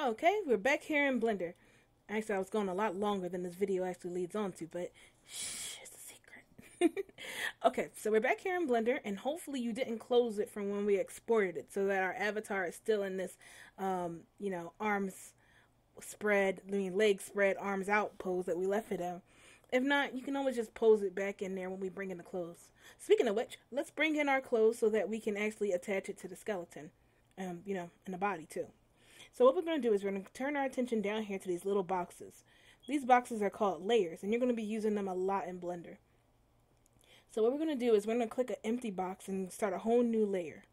Okay, we're back here in Blender. Actually, I was going a lot longer than this video actually leads on to, but shh, it's a secret. Okay, so we're back here in Blender, and hopefully you didn't close it from when we exported it, so that our avatar is still in this, arms spread, legs spread, arms out pose that we left it in. If not, you can always just pose it back in there when we bring in the clothes. Speaking of which, let's bring in our clothes so that we can actually attach it to the skeleton, and the body too. So what we're going to do is we're going to turn our attention down here to these little boxes. These boxes are called layers, and you're going to be using them a lot in Blender. So what we're going to do is we're going to click an empty box and start a whole new layer,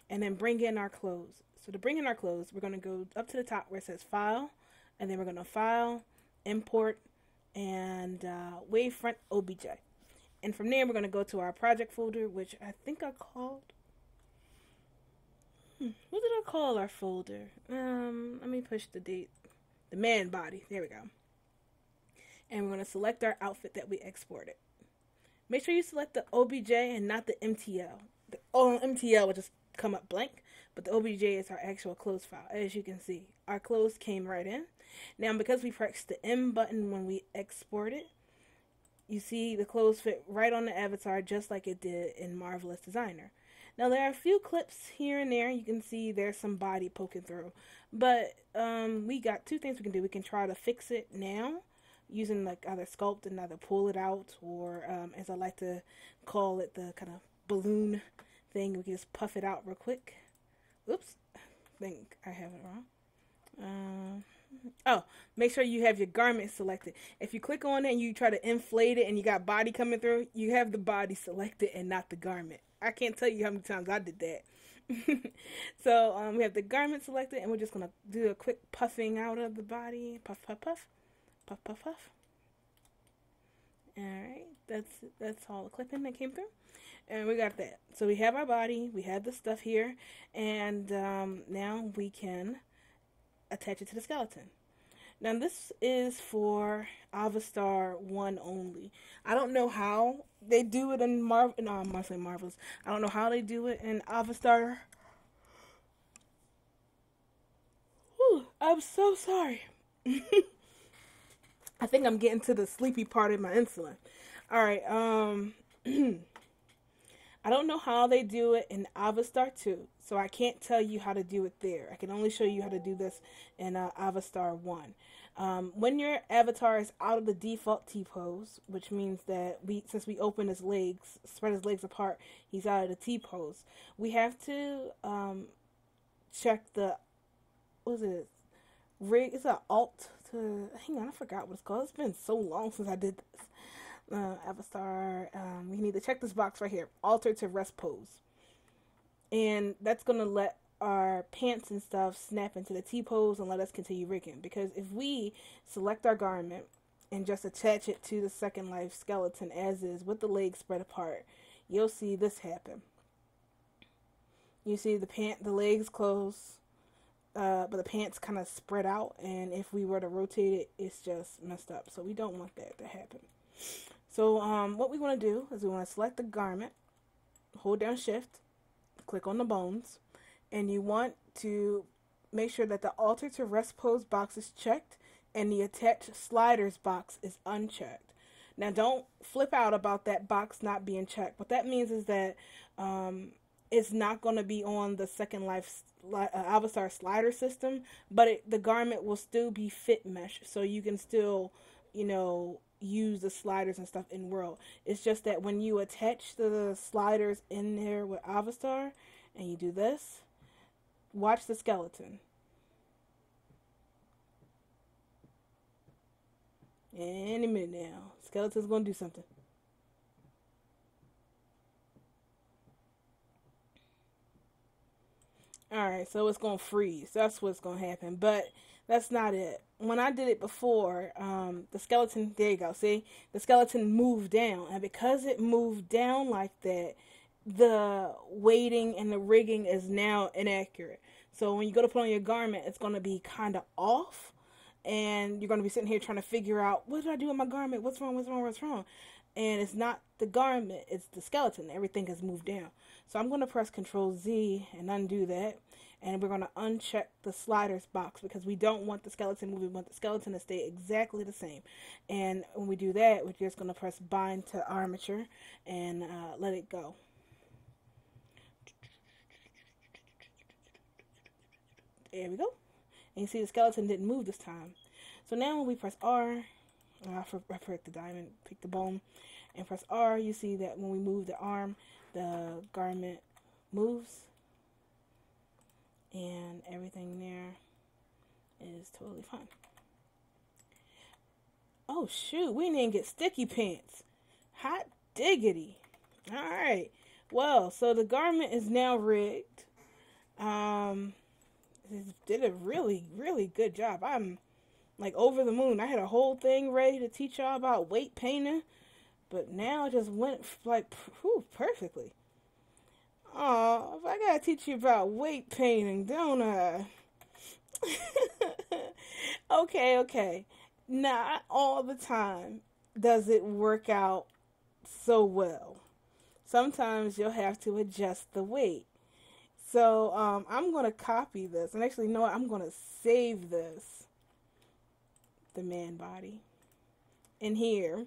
and then bring in our clothes. So to bring in our clothes, we're going to go up to the top where it says File, and then we're going to File, Import, and Wavefront OBJ. And from there, we're going to go to our project folder, which I think I called... What did I call our folder? Let me push the date. The man body. There we go. And we're going to select our outfit that we exported. Make sure you select the OBJ and not the MTL. The MTL will just come up blank, but the OBJ is our actual clothes file. As you can see, our clothes came right in. Now, because we pressed the M button when we exported, you see the clothes fit right on the avatar just like it did in Marvelous Designer. Now, there are a few clips here and there. You can see there's some body poking through. But we got two things we can do. We can try to fix it now using like either sculpt and either pull it out, or as I like to call it, the kind of balloon thing. We can just puff it out real quick. Oops. I think I have it wrong. Make sure you have your garment selected. If you click on it and you try to inflate it and you got body coming through, you have the body selected and not the garment. I can't tell you how many times I did that. So we have the garment selected, and we're just going to do a quick puffing out of the body. Puff, puff, puff. Puff, puff, puff. Alright, that's all the clipping that came through. And we got that. So we have our body, we have the stuff here, and now we can attach it to the skeleton. Now this is for Avastar 1 only. I don't know how they do it in Marvelous. I don't know how they do it in Avastar. Whew, I'm so sorry. I think I'm getting to the sleepy part of my insulin. Alright, I don't know how they do it in Avastar 2, so I can't tell you how to do it there. I can only show you how to do this in Avastar 1. When your avatar is out of the default T-pose, which means that since we open his legs, spread his legs apart, he's out of the T-pose, we have to check the, what is it, rig, it's an alt to, hang on, I forgot what it's called. It's been so long since I did this. Avastar, we need to check this box right here, alter to rest pose. And that's going to let our pants and stuff snap into the T-pose and let us continue rigging. Because if we select our garment and just attach it to the Second Life skeleton as is with the legs spread apart, you'll see this happen. You see the legs close, but the pants kind of spread out, and if we were to rotate it, it's just messed up. So we don't want that to happen. So what we want to do is we want to select the garment, hold down shift, click on the bones, and you want to make sure that the alter to rest pose box is checked and the attach sliders box is unchecked. Now don't flip out about that box not being checked. What that means is that it's not going to be on the Second Life Avastar slider system, but the garment will still be fit mesh, so you can still, use the sliders and stuff in world. It's just that when you attach the sliders in there with Avastar and you do this, watch the skeleton. Any minute now, skeleton's gonna do something. Alright, so it's gonna freeze. That's what's gonna happen, but that's not it. When I did it before, the skeleton, there you go, see? The skeleton moved down, and because it moved down like that, the weighting and the rigging is now inaccurate. So when you go to put on your garment, it's going to be kind of off, and you're going to be sitting here trying to figure out, what did I do with my garment? What's wrong? and it's not the garment, it's the skeleton. Everything has moved down. So I'm going to press Control Z and undo that. And we're going to uncheck the sliders box because we don't want the skeleton moving. We want the skeleton to stay exactly the same. And when we do that, we're just going to press Bind to Armature and let it go. There we go. And you see the skeleton didn't move this time. So now when we press R, I forgot the diamond, pick the bone, and press R, you see that when we move the arm, the garment moves. And everything there is totally fine. Oh shoot, we didn't get sticky pants. Hot diggity. Alright. Well, so the garment is now rigged. Did a really, really good job. I'm like over the moon. I had a whole thing ready to teach y'all about weight painting, but now it just went like perfectly. Oh, I gotta teach you about weight painting, don't I? Okay. Not all the time does it work out so well. Sometimes you'll have to adjust the weight. So I'm going to copy this. And actually, you know what? I'm going to save this, the man body, in here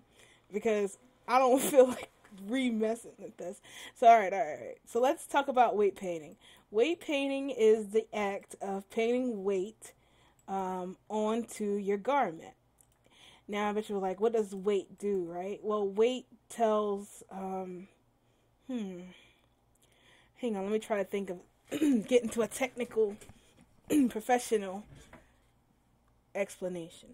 because I don't feel like re-messing with this. So all right. So let's talk about weight painting. Weight painting is the act of painting weight onto your garment. Now I bet you're like, what does weight do, right? Well, weight tells hang on, let me try to think of get into a technical professional explanation.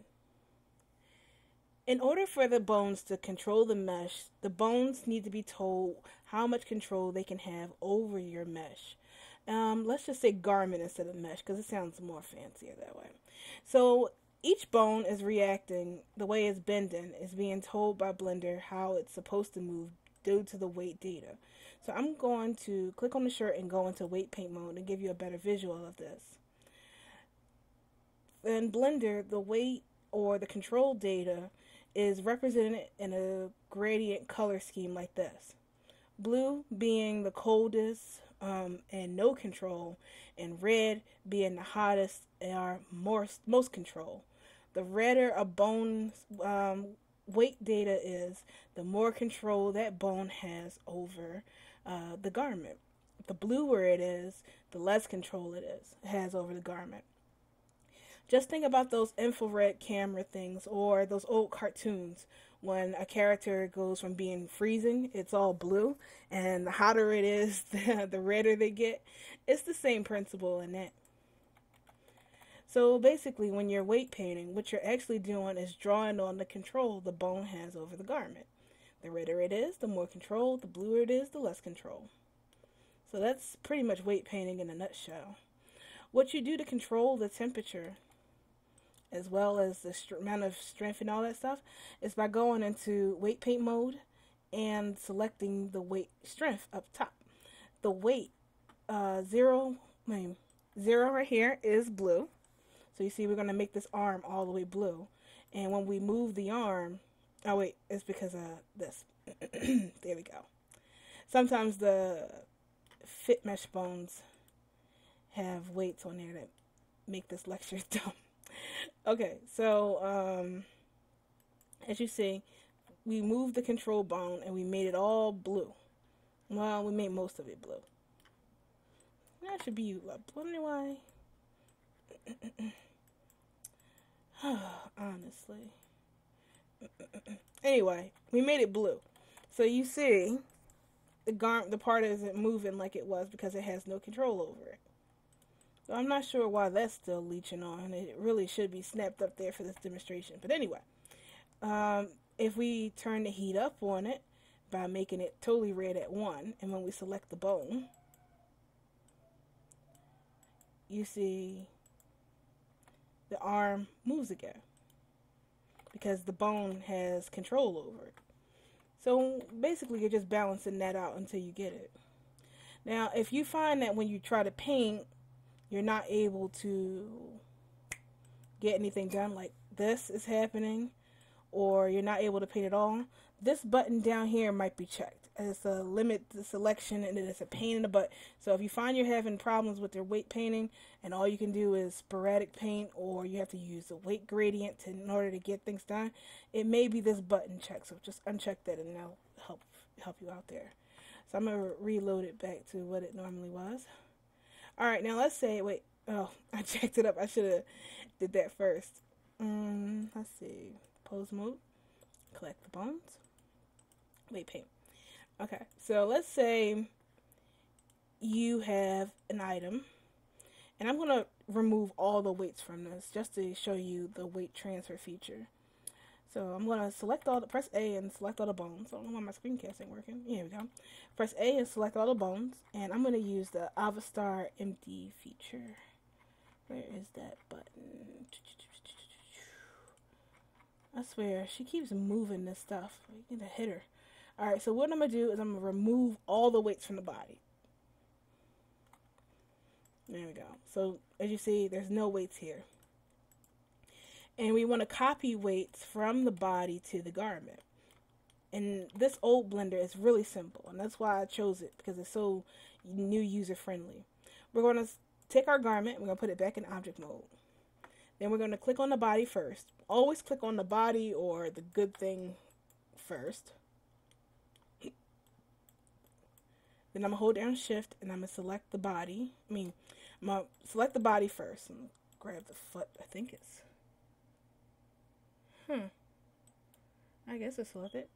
In order for the bones to control the mesh, the bones need to be told how much control they can have over your mesh. Let's just say garment instead of mesh because it sounds more fancier that way. So each bone is reacting, the way it's bending is being told by Blender how it's supposed to move due to the weight data. So I'm going to click on the shirt and go into weight paint mode and give you a better visual of this. In Blender, the weight or the control data is represented in a gradient color scheme like this. Blue being the coldest and no control, and red being the hottest and most control. The redder a bone's weight data is, the more control that bone has over the garment. The bluer it is, the less control it has over the garment. Just think about those infrared camera things or those old cartoons when a character goes from being freezing, it's all blue, and the hotter it is, the redder they get. It's the same principle in that. So basically, when you're weight painting, what you're actually doing is drawing on the control the bone has over the garment. The redder it is, the more control, the bluer it is, the less control. So that's pretty much weight painting in a nutshell. What you do to control the temperature, as well as the amount of strength and all that stuff, is by going into weight paint mode and selecting the weight strength up top. The weight, zero right here is blue. So you see we're going to make this arm all the way blue. And when we move the arm, oh wait, it's because of this. There we go. Sometimes the fit mesh bones have weights on there that make this lecture dumb. Okay, so as you see, we moved the control bone and we made it all blue. Well, we made most of it blue. That should be you, love. Wonder why. Honestly. Anyway, we made it blue. So you see, the part isn't moving like it was because it has no control over it. So I'm not sure why that's still leeching on. It really should be snapped up there for this demonstration. But anyway, if we turn the heat up on it by making it totally red at 1, and when we select the bone, you see the arm moves again because the bone has control over it. So basically you're just balancing that out until you get it. Now, if you find that when you try to paint, you're not able to get anything done, like this is happening, or you're not able to paint at all, this button down here might be checked. It's a limit the selection, and it's a pain in the butt. So if you find you're having problems with your weight painting and all you can do is sporadic paint, or you have to use a weight gradient in order to get things done, it may be this button check. So just uncheck that and that'll help you out there. So I'm going to reload it back to what it normally was. Alright, now let's say, wait, oh, I checked it up. I should have did that first. Let's see. Pose mode. Collect the bones. Weight paint. Okay, so let's say you have an item, and I'm going to remove all the weights from this just to show you the weight transfer feature. So I'm going to press A and select all the bones. I don't know why my screencast ain't working. Here we go. Press A and select all the bones, and I'm going to use the avastar empty feature. Where is that button? I swear, she keeps moving this stuff. We need to hit her. Alright, so what I'm going to do is I'm going to remove all the weights from the body. There we go. So, as you see, there's no weights here. And we want to copy weights from the body to the garment. And this old blender is really simple, and that's why I chose it, because it's so new user-friendly. We're going to take our garment, we're going to put it back in object mode. Then we're going to click on the body first. Always click on the body or the good thing first. Then I'm going to hold down shift and I'm going to select the body. I'm going to select the body first. And grab the foot. I think it's... I guess it's selected.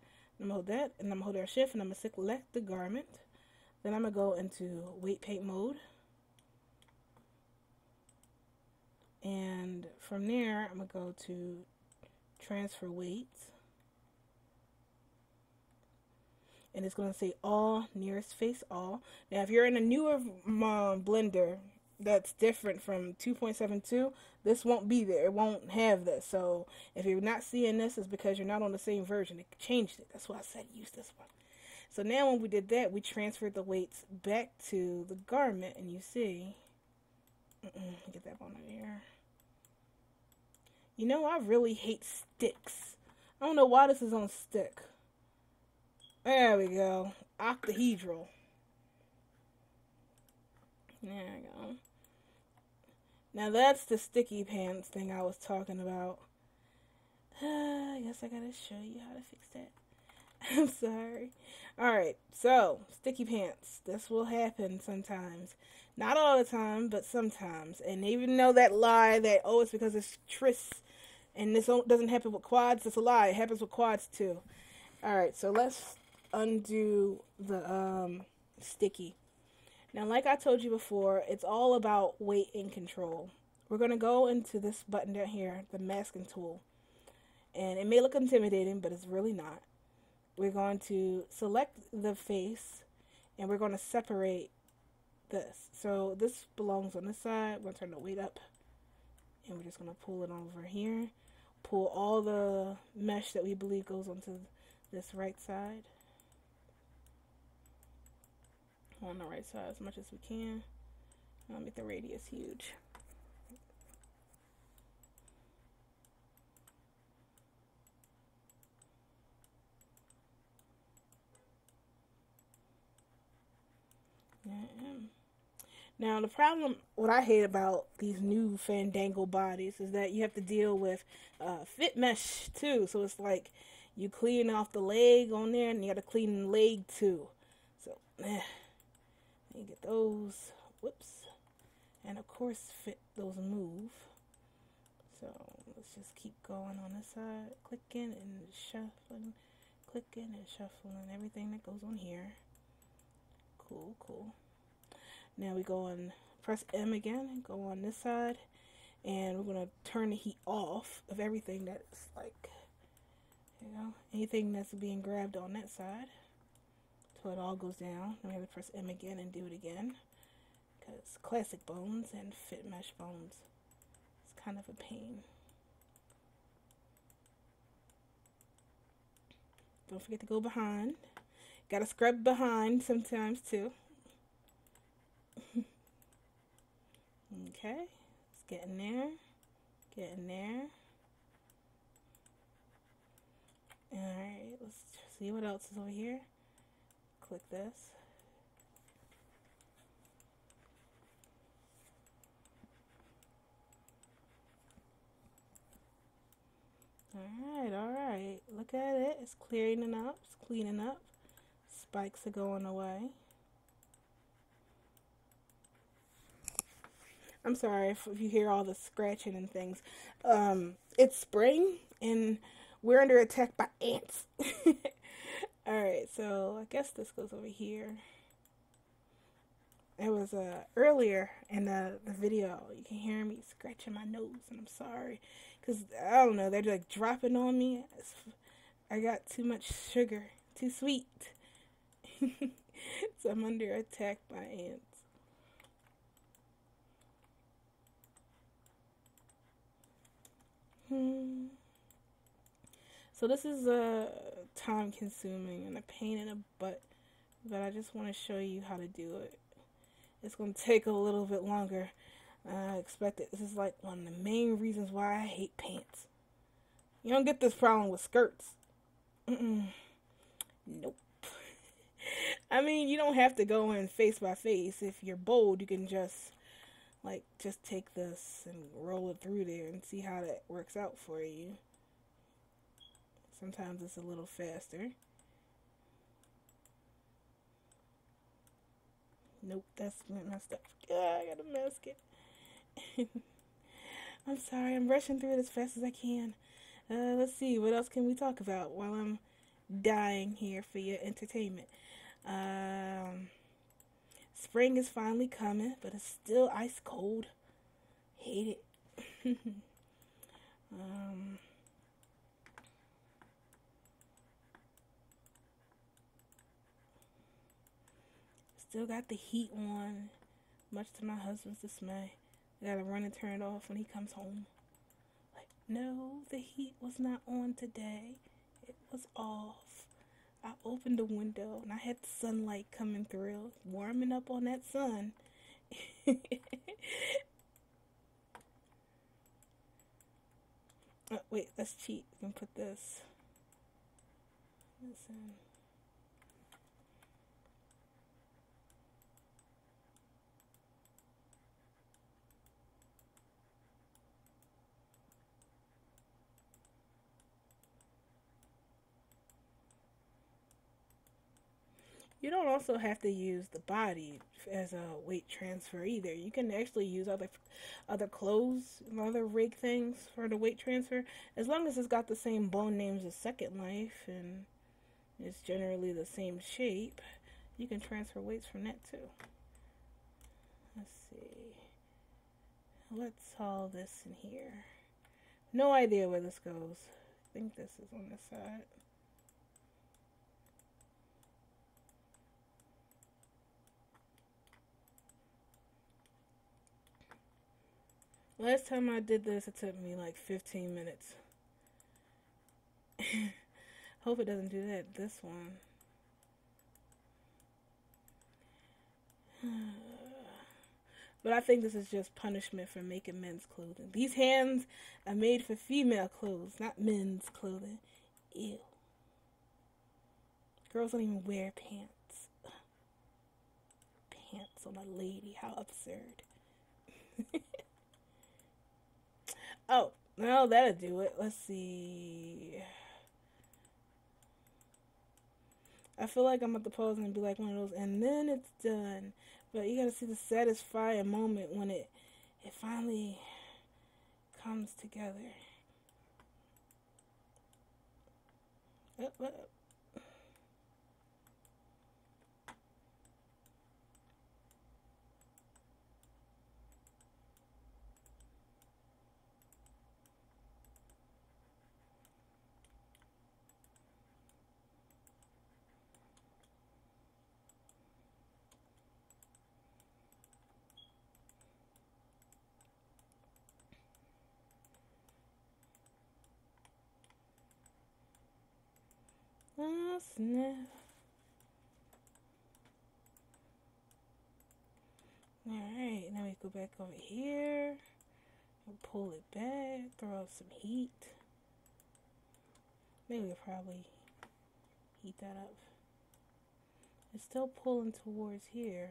I'm going to hold that and I'm going to hold down shift and I'm going to select the garment. Then I'm going to go into weight paint mode. And from there, I'm going to go to transfer weights. And it's going to say all, nearest face all. Now, if you're in a newer blender that's different from 2.72, this won't be there. It won't have this. So, if you're not seeing this, it's because you're not on the same version. It changed it. That's why I said use this one. So, now when we did that, we transferred the weights back to the garment. And you see... get that one out of here. You know, I really hate sticks. I don't know why this is on stick. There we go. Octahedral. There we go. Now that's the sticky pants thing I was talking about. I guess I gotta show you how to fix that. I'm sorry. Alright, so, sticky pants. This will happen sometimes. Not all the time, but sometimes. And even though that lie that, oh, it's because it's tris, and this doesn't happen with quads, it's a lie. It happens with quads too. Alright, so let's undo the sticky. Now, like I told you before, it's all about weight and control. We're going to go into this button down here, the masking tool. And it may look intimidating, but it's really not. We're going to select the face, and we're going to separate this. So this belongs on this side. We're going to turn the weight up, and we're just going to pull it over here. Pull all the mesh that we believe goes onto this right side. On the right side as much as we can. I'll make the radius huge. Now the problem, what I hate about these new Fandango bodies is that you have to deal with fit mesh too. So it's like you clean off the leg on there and you got to clean the leg too. So, you get those, whoops, and of course fit those move. So let's just keep going on this side, clicking and shuffling, clicking and shuffling everything that goes on here. Cool, cool. Now we go on, press M again, and go on this side, and we're going to turn the heat off of everything that's like, you know, anything that's being grabbed on that side. So it all goes down. Then we have to press M again and do it again. Because classic bones and fit mesh bones, it's kind of a pain. Don't forget to go behind. Gotta scrub behind sometimes too. Okay, it's getting there. Getting there. Alright, let's see what else is over here. Click this. Alright. Look at it. It's clearing up. It's cleaning up. Spikes are going away. I'm sorry if you hear all the scratching and things. It's spring and we're under attack by ants. Alright, so I guess this goes over here. It was earlier in the video. You can hear me scratching my nose, and I'm sorry. Because, I don't know, they're like dropping on me. I got too much sugar. Too sweet. So I'm under attack by ants. So this is time consuming and a pain in the butt. But I just want to show you how to do it. It's going to take a little bit longer than I expected. This is like one of the main reasons why I hate pants. You don't get this problem with skirts. Nope. I mean, you don't have to go in face by face. If you're bold, you can just take this and roll it through there and see how that works out for you. Sometimes it's a little faster. Nope, that's messed up. I gotta mask it. I'm sorry, I'm rushing through it as fast as I can. Let's see, what else can we talk about while I'm dying here for your entertainment? Spring is finally coming, but it's still ice cold. Hate it. Still got the heat on, much to my husband's dismay. I gotta run and turn it off when he comes home. Like, no, the heat was not on today. It was off. I opened the window and I had the sunlight coming through, warming up on that sun. Oh, wait, let's cheat. We can put this in. You don't also have to use the body as a weight transfer either. You can actually use other clothes and other rig things for the weight transfer, as long as it's got the same bone names as Second Life and it's generally the same shape. You can transfer weights from that too. Let's see. Let's haul this in here. No idea where this goes. I think this is on this side. Last time I did this, it took me like 15 minutes. Hope it doesn't do that this one. But I think this is just punishment for making men's clothing. These hands are made for female clothes, not men's clothing. Ew. Girls don't even wear pants. Pants on a lady. How absurd. Oh, well, that'll do it. Let's see. I feel like I'm at the pause and be like one of those, and then it's done. But you gotta see the satisfying moment when it finally comes together. Up. Oh, snap. Alright, now we go back over here. We'll pull it back, throw out some heat. Maybe we'll probably heat that up. It's still pulling towards here.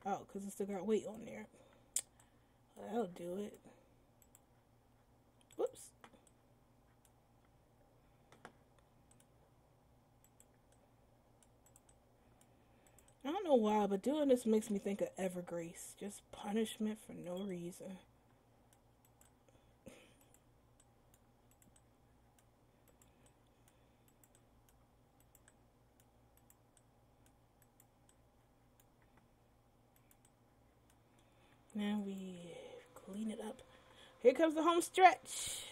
Oh, because it still got weight on there. That'll do it. Whoops. I don't know why, but doing this makes me think of Evergrace. Just punishment for no reason. Now we clean it up. Here comes the home stretch.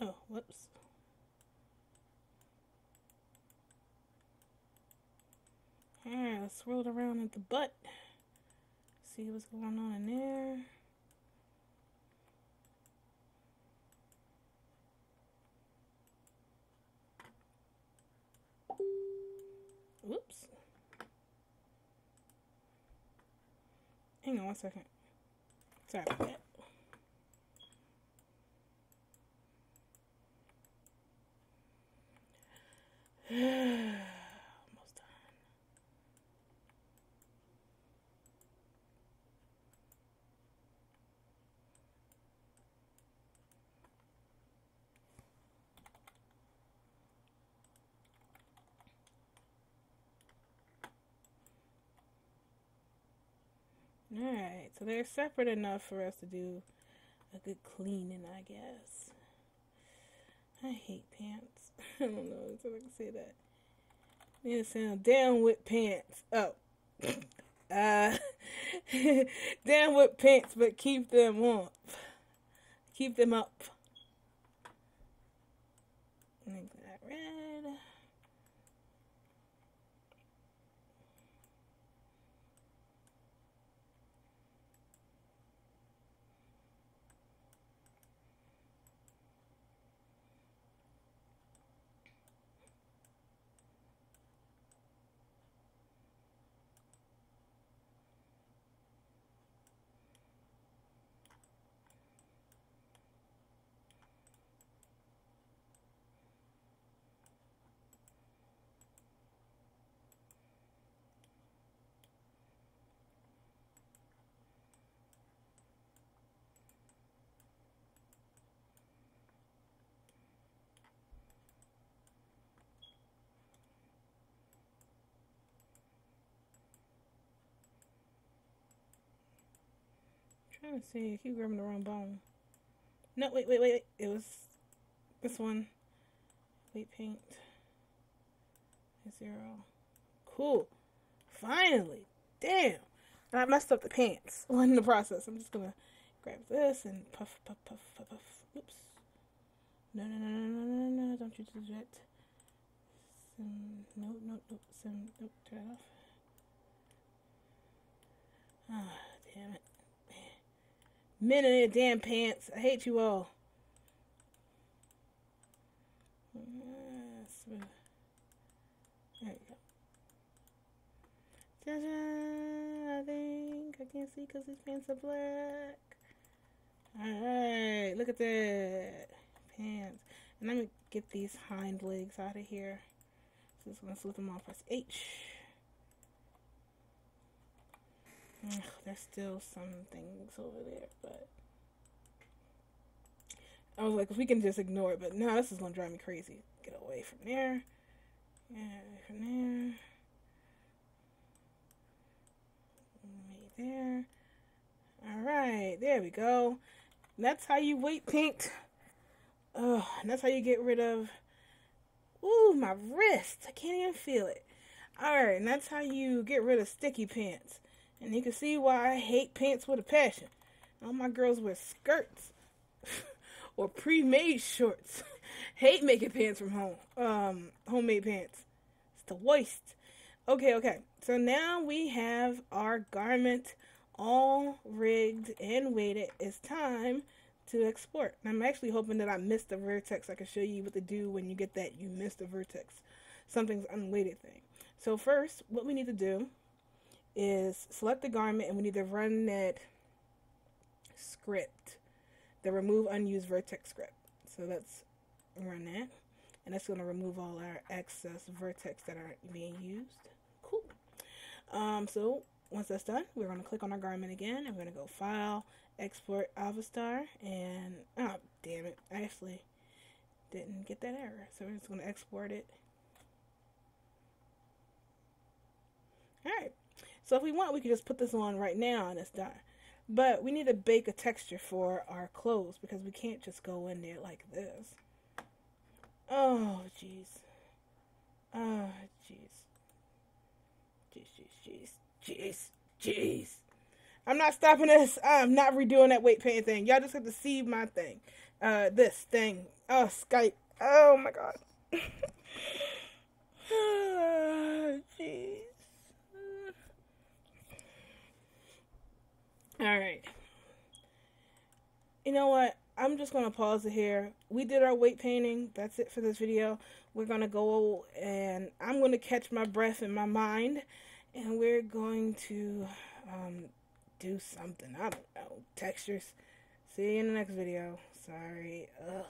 Oh, whoops. Alright, let's swirl it around at the butt. See what's going on in there. Whoops. Hang on one second. Sorry about that. Almost done. Alright, so they're separate enough for us to do a good cleaning, I guess. I hate pants. I don't know if I can say that. Need to sound down with pants. Oh. Down with pants, but keep them up. Keep them up. Make that red. Trying to see. I keep grabbing the wrong bone. No, wait. It was this one. Weight paint. 0. Cool. Finally. Damn. And I messed up the pants in the process. I'm just gonna grab this and puff. Oops. No. Don't you do that. No. Turn it off. Ah, damn it. Men in their damn pants. I hate you all. Smooth. There we go. Ta-da! I think I can't see because these pants are black. Alright, look at that. Pants. And let me get these hind legs out of here. So just gonna slip them off. Press H. Ugh, there's still some things over there, but I was like, if we can just ignore it, but no, this is gonna drive me crazy. Get away from there. Yeah, from there. Right there. Alright, there we go. And that's how you weight paint. Oh, and that's how you get rid of Ooh, my wrist. I can't even feel it. Alright, and that's how you get rid of sticky pants. And you can see why I hate pants with a passion. All my girls wear skirts or pre-made shorts. Hate making pants from home. Homemade pants. It's the worst. Okay. So now we have our garment all rigged and weighted. It's time to export. And I'm actually hoping that I missed the vertex. I can show you what to do when you get that you missed the vertex. Something's unweighted thing. So first, what we need to do is select the garment, and we need to run that script, the remove unused vertex script. So let's run that, and that's going to remove all our excess vertex that aren't being used. Cool. So once that's done, we're going to click on our garment again, and we're going to go File, Export Avastar, and oh damn it, I actually didn't get that error. So we're just going to export it. Alright, so if we want, we can just put this on right now and it's done. But we need to bake a texture for our clothes because we can't just go in there like this. Oh, jeez. Oh, jeez. I'm not stopping this. I'm not redoing that weight paint thing. Y'all just have to see my thing. This thing. Oh, Skype. Oh, my God. Oh, jeez. Alright. You know what? I'm just going to pause it here. We did our weight painting. That's it for this video. We're going to go and I'm going to catch my breath in my mind. And we're going to do something. I don't know. Textures. See you in the next video. Sorry. Ugh.